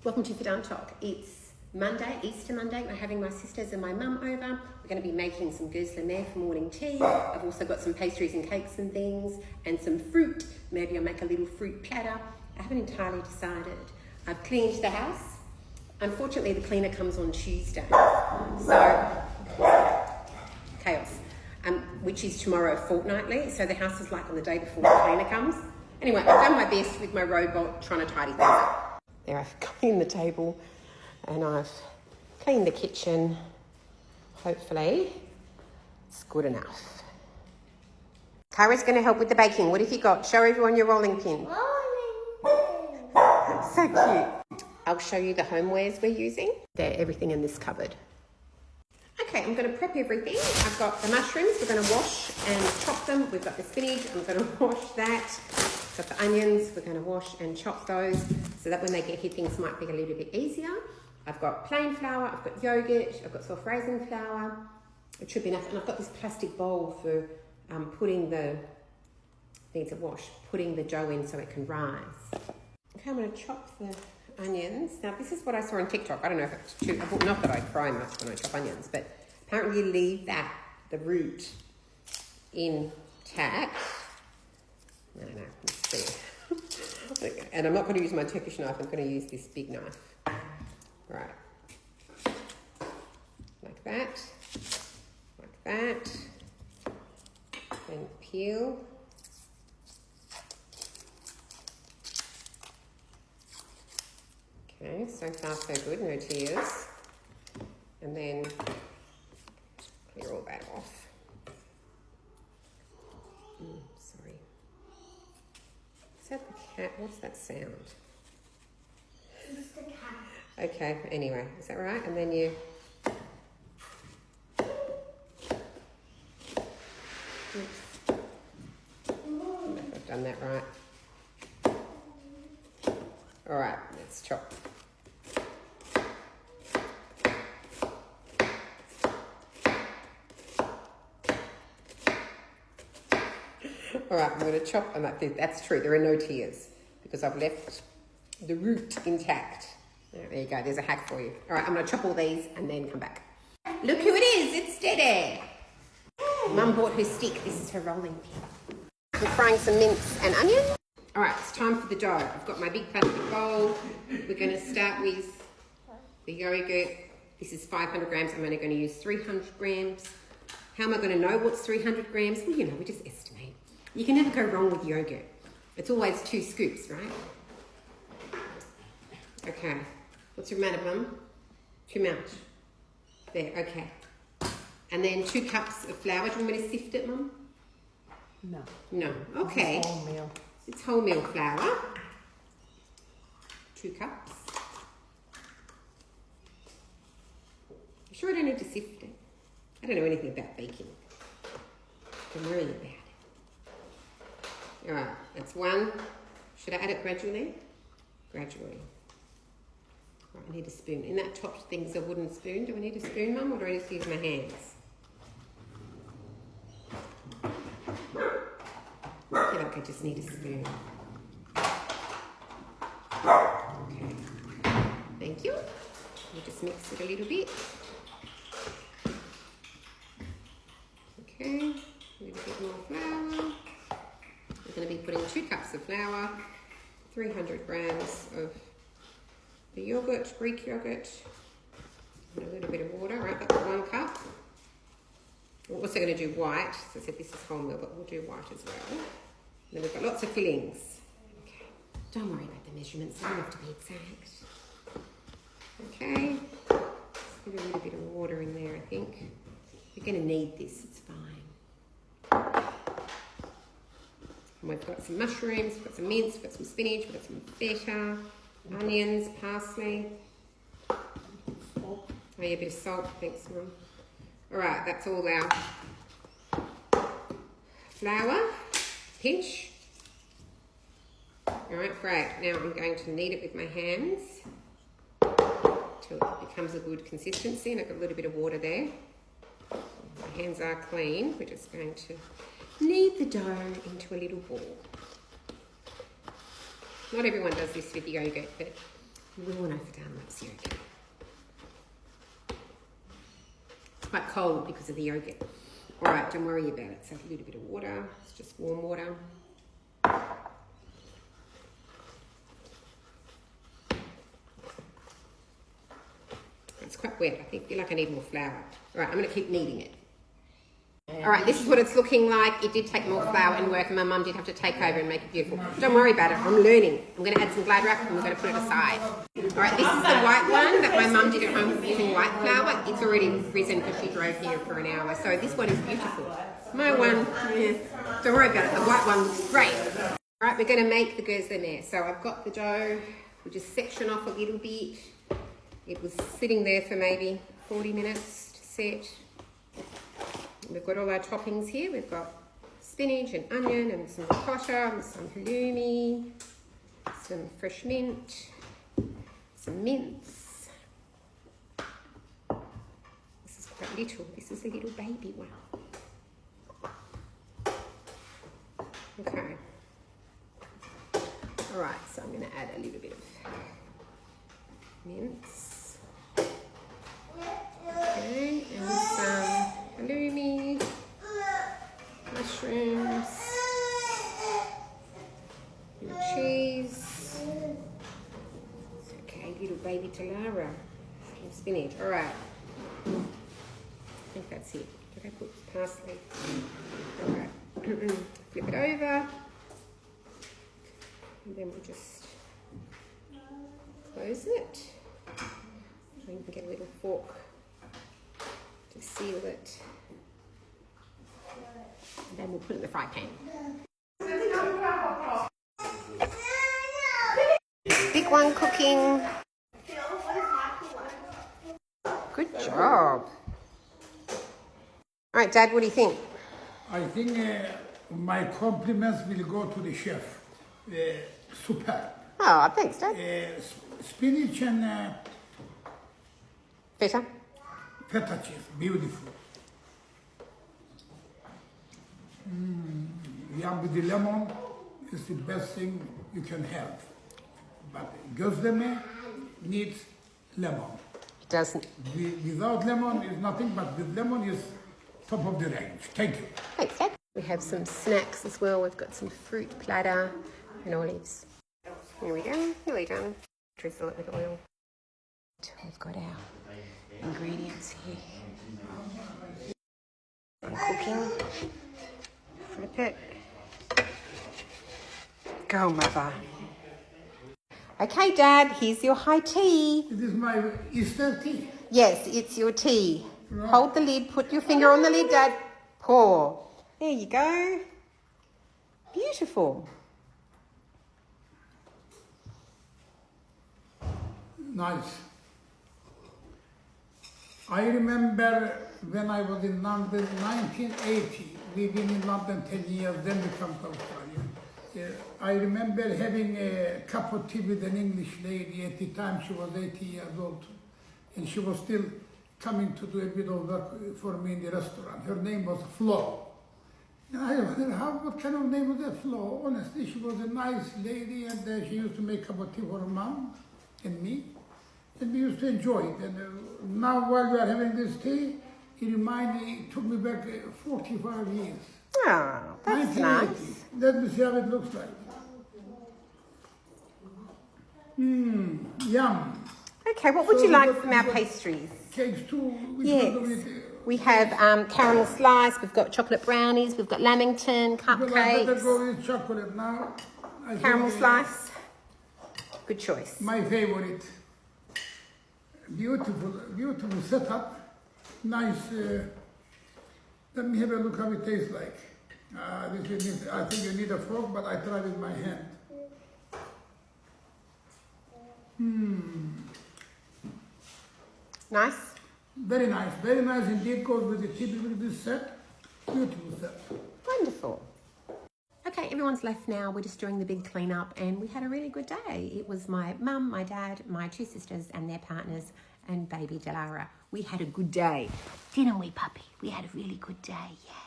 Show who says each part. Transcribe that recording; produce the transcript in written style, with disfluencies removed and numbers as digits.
Speaker 1: Welcome to Fidam Talk. It's Monday, Easter Monday. We're having my sisters and my mum over. We're going to be making some Gozleme for morning tea. I've also got some pastries and cakes and things and some fruit. Maybe I'll make a little fruit platter. I haven't entirely decided. I've cleaned the house. Unfortunately, the cleaner comes on Tuesday. So, chaos. Which is tomorrow fortnightly. So the house is like on the day before the cleaner comes. Anyway, I've done my best with my robot trying to tidy things up. There, I've cleaned the table and I've cleaned the kitchen. Hopefully, it's good enough. Kara's going to help with the baking. What have you got? Show everyone your rolling pin. So cute. I'll show you the homewares we're using. They're everything in this cupboard. Okay, I'm going to prep everything. I've got the mushrooms. We're going to wash and chop them. We've got the spinach. I'm going to wash that. Got the onions. We're going to wash and chop those so that when they get here, things might be a little bit easier. I've got plain flour. I've got yogurt. I've got soft raisin flour. It should be enough. And I've got this plastic bowl for putting the dough in so it can rise. Okay, I'm going to chop the onions. Now, this is what I saw on TikTok. I don't know if it's true. Not that I cry much when I chop onions, but apparently you leave the root intact. No, let's see. And I'm not going to use my Turkish knife. I'm going to use this big knife. Right. Like that. Like that. And peel. Okay, so far so good, no tears. And then clear all that off. Sorry. Is that the cat? What's that sound?
Speaker 2: It's the cat.
Speaker 1: Okay, anyway, is that right? And then you... Oops. I don't know if I've done that right. All right, let's chop. All right, I'm going to chop, and that's true, there are no tears because I've left the root intact. There you go, there's a hack for you. All right, I'm going to chop all these and then come back. Look who it is, it's Dede. Mum bought her stick, this is her rolling pin. I'm frying some mince and onion. All right, it's time for the dough. I've got my big plastic bowl. We're going to start with the yogurt. This is 500 grams. I'm only going to use 300 grams. How am I going to know what's 300 grams? Well, you know, we just estimate. You can never go wrong with yogurt. It's always 2 scoops, right? Okay. What's your matter, Mum? Too much. There, okay. And then 2 cups of flour. Do you want me to sift it, Mum?
Speaker 3: No.
Speaker 1: No. Okay.
Speaker 3: It's wholemeal.
Speaker 1: It's wholemeal flour. 2 cups. You sure I don't need to sift it? I don't know anything about baking. Don't worry about it. All right, that's 1. Should I add it gradually? Gradually. Right, I need a spoon. In that top thing's a wooden spoon. Do I need a spoon, Mum, or do I just use my hands? I feel like I just need a spoon. Okay. Thank you. We'll just mix it a little bit. Okay, a little bit more flour. We're going to be putting 2 cups of flour, 300 grams of the yogurt, Greek yogurt, and a little bit of water. Right, that's 1 cup. We're also going to do white. So I said this is wholemeal, but we'll do white as well. And then we've got lots of fillings. Okay, don't worry about the measurements. They don't have to be exact. Okay, let's give a little bit of water in there, I think. You're going to need this, it's fine. And we've got some mushrooms, we've got some mince, we've got some spinach, we've got some feta, onions, parsley. Oh yeah, a bit of salt, thanks, Mum. All right, that's all our flour, pinch. All right, great. Now I'm going to knead it with my hands until it becomes a good consistency, and I've got a little bit of water there. My hands are clean. We're just going to knead the dough into a little ball. Not everyone does this with yogurt, but We all know for down loves yogurt. It's quite cold because of the yogurt. All right, don't worry about it. So a little bit of water. It's just warm water. It's quite wet. I feel like I need more flour. All right, I'm going to keep kneading it. All right, this is what it's looking like. It did take more flour and work, and my mum did have to take over and make it beautiful. Don't worry about it. I'm learning. I'm going to add some Glad wrap, and we're going to put it aside. All right, this is the white one that my mum did at home using white flour. It's already risen because she drove here for an hour. So this one is beautiful. My one, don't worry about it. The white one looks great. All right, we're going to make the gozleme. So I've got the dough. We'll just section off a little bit. It was sitting there for maybe 40 minutes to set. We've got all our toppings here. We've got spinach and onion and some ricotta and some halloumi, some fresh mint, some mince. This is quite little. This is a little baby one. Okay. All right, so I'm going to add a little bit of mince. Okay, and some halloumi, mushrooms, little cheese. Okay, little baby Talara, some spinach. All right, I think that's it. Did I put parsley? All right, flip it over, and then we'll just close it. You can get a little fork to seal it. And then we'll put it in the fry pan. Big one cooking. Good job. All right, Dad, what do you think?
Speaker 3: I think my compliments will go to the chef. Super.
Speaker 1: Oh, thanks, Dad.
Speaker 3: Spinach and
Speaker 1: Feta?
Speaker 3: feta cheese, beautiful. Yum with the lemon is the best thing you can have. But gozleme needs lemon.
Speaker 1: It doesn't.
Speaker 3: Without lemon is nothing, but with lemon is top of the range. Thank you.
Speaker 1: Thanks, Dad. We have some snacks as well. We've got some fruit platter and olives. Here we go. Really done. Drizzle it with oil. We've got our ingredients here. I'm cooking. Flip it. Go, mother. Okay, Dad, here's your high tea.
Speaker 3: It is my Easter tea.
Speaker 1: Yes, it's your tea.
Speaker 3: Right.
Speaker 1: Hold the lid, put your finger on the lid, Dad. Pour. There you go. Beautiful.
Speaker 3: Nice. I remember when I was in London, 1980. We've been in London 10 years, then we come to Australia. I remember having a cup of tea with an English lady. At the time, she was 80 years old, and she was still coming to do a bit of work for me in the restaurant. Her name was Flo. And I wondered, what kind of name was that, Flo? Honestly, she was a nice lady, and she used to make a cup of tea for her mom and me. And we used to enjoy it. And now while we are having this tea, it took me back 45 years.
Speaker 1: Oh, that's nice.
Speaker 3: Let me see how it looks like. Yum.
Speaker 1: Okay, what would you like from our pastries?
Speaker 3: Cakes too.
Speaker 1: Yes. We have caramel slice, we've got chocolate brownies, we've got lamington,
Speaker 3: I better
Speaker 1: cupcakes,
Speaker 3: go with chocolate now. I
Speaker 1: caramel
Speaker 3: think,
Speaker 1: slice. Good choice.
Speaker 3: My favorite. Beautiful, beautiful setup. Nice. Let me have a look how it tastes like. I think you need a fork, but I try with my hand.
Speaker 1: Nice?
Speaker 3: Very nice indeed. Goes with the tea with this set. Beautiful set.
Speaker 1: Wonderful. Okay, everyone's left now. We're just doing the big clean up and we had a really good day. It was my mum, my dad, my two sisters and their partners and baby Delara. We had a good day. Didn't we, puppy? We had a really good day, yeah.